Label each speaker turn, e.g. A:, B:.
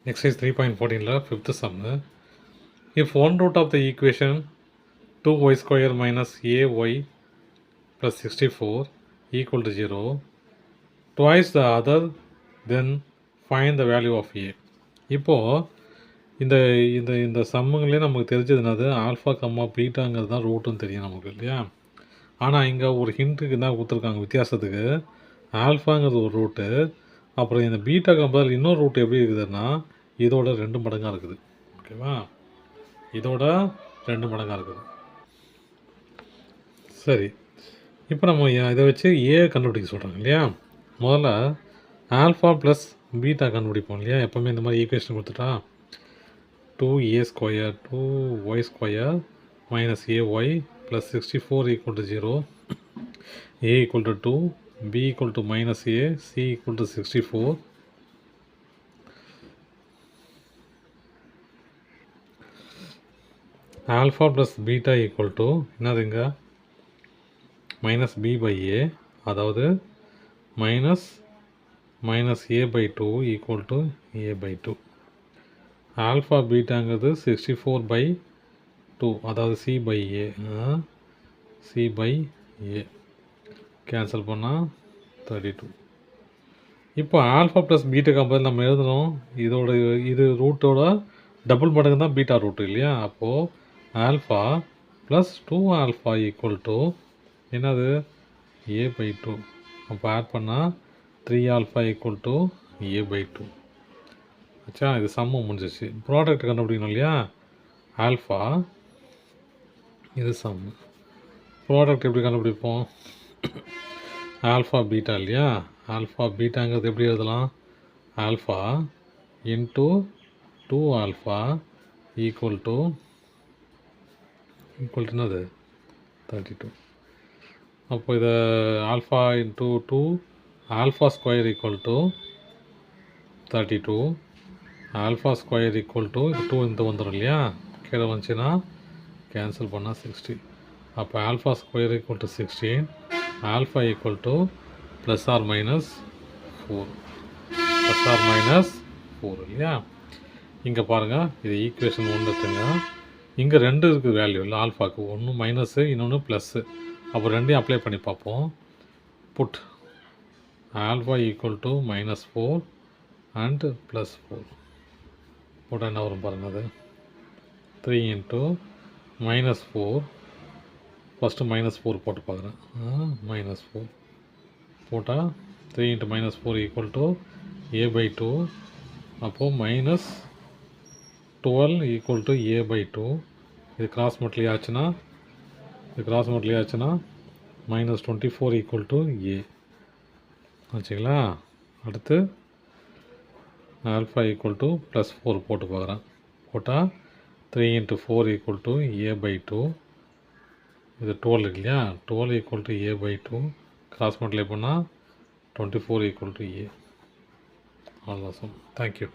A: Exercise 3.14 fifth sum. If one root of the equation 2y square minus ay plus 64 equal to 0, twice the other, then find the value of a. இப்போது இந்த இந்த இந்த சம்முங்களே நமக்கு தெரிஞ்சது என்னது, alpha கம்மா பீட்டாங்கிறது தான் ரூட்டுன்னு தெரியும் நமக்கு இல்லையா. ஆனால் இங்கே ஒரு ஹிண்ட்டுக்கு தான் கொடுத்துருக்காங்க வித்தியாசத்துக்கு. ஆல்ஃபாங்கிறது ஒரு ரூட்டு, அப்புறம் இந்த பீட்டா கம்பதில் இன்னொரு ரூட் எப்படி இருக்குதுன்னா இதோட 2 மடங்காக இருக்குது. ஓகேவா, இதோட 2 மடங்காக இருக்குது. சரி, இப்போ நம்ம இதை வச்சு ஏ கண்டுபிடிக்க சொல்கிறாங்க இல்லையா. முதல்ல ஆல்ஃபா ப்ளஸ் பீட்டா கண்டுபிடிப்போம் இல்லையா. எப்போவுமே இந்த மாதிரி ஈக்குவேஷன் கொடுத்துட்டா 2a square 2y square minus ay plus 64 equal to 0, a equal to 2, b equal to minus a, c equal to 64. Alpha plus beta equal to என்னதுங்க, மைனஸ் b பை a, அதாவது minus a by 2 equal to a by 2. Alpha பீட்டாங்கிறது 64 by 2, அதாவது c by a, c by a cancel பண்ணால் 32. இப்போ alpha plus beta compare நம்ம எழுதணும், இது ரூட்டோட double மடங்கு தான் பீட்டா ரூட்டு இல்லையா. அப்போது alpha plus 2 alpha equal to என்னது a பை 2. அப்போ ஆட் பண்ணால் 3 alpha equal to a by 2. ஆச்சா, இது சம்மு முடிஞ்சிச்சு. ப்ராடக்ட் கண்டுபிடிக்கணும் இல்லையா. ஆல்ஃபா, இது சம்மு. ப்ராடக்ட் எப்படி கண்டுபிடிப்போம், ஆல்ஃபா பீட்டா இல்லையா. ஆல்ஃபா பீட்டாங்கிறது எப்படி எழுதலாம், alpha into 2 alpha equal to என்னது 32. அப்போ இதை alpha into 2 alpha square equal to 32, alpha square equal to இது 2 இந்த வந்துடும் இல்லையா, கீழே வந்துச்சுன்னா கேன்சல் பண்ணால் 60. அப்போ alpha square equal to 16, alpha equal to plus or minus 4 இல்லையா. இங்கே பாருங்கள், இது ஈக்குவேஷன் 1 இருக்குங்க. இங்கே 2 இருக்குது வேல்யூ இல்லை ஆல்ஃபாவுக்கு, ஒன்று மைனஸு இன்னொன்று ப்ளஸ்ஸு. அப்போ ரெண்டையும் அப்ளை பண்ணி பார்ப்போம். Put alpha equal to -4 and +4 போட்டால் என்ன வரும் பாருங்கள். அது 3 இன்ட்டு -4, ஃபஸ்ட்டு -4 போட்டு பார்க்குறேன். -4 போட்டால் 3 into -4 equal to a by 2. அப்போது -12 ஈக்குவல் டு a பை 2. இது கிராஸ் மல்டிப்ளை ஆச்சுன்னா -24 ஈக்குவல் டு a ஆச்சுங்களா. அடுத்து ஆல்ஃபா ஈக்குவல் டு +4 போட்டு பார்க்குறேன். போட்டால் 3 into 4 equal to a by 2. இது 12 இருக்கு இல்லையா, 12 equal to a by 2. Cross multiply பண்ணால் 24 ஈக்குவல் டு a. அவ்வளோதான். தேங்க்யூ.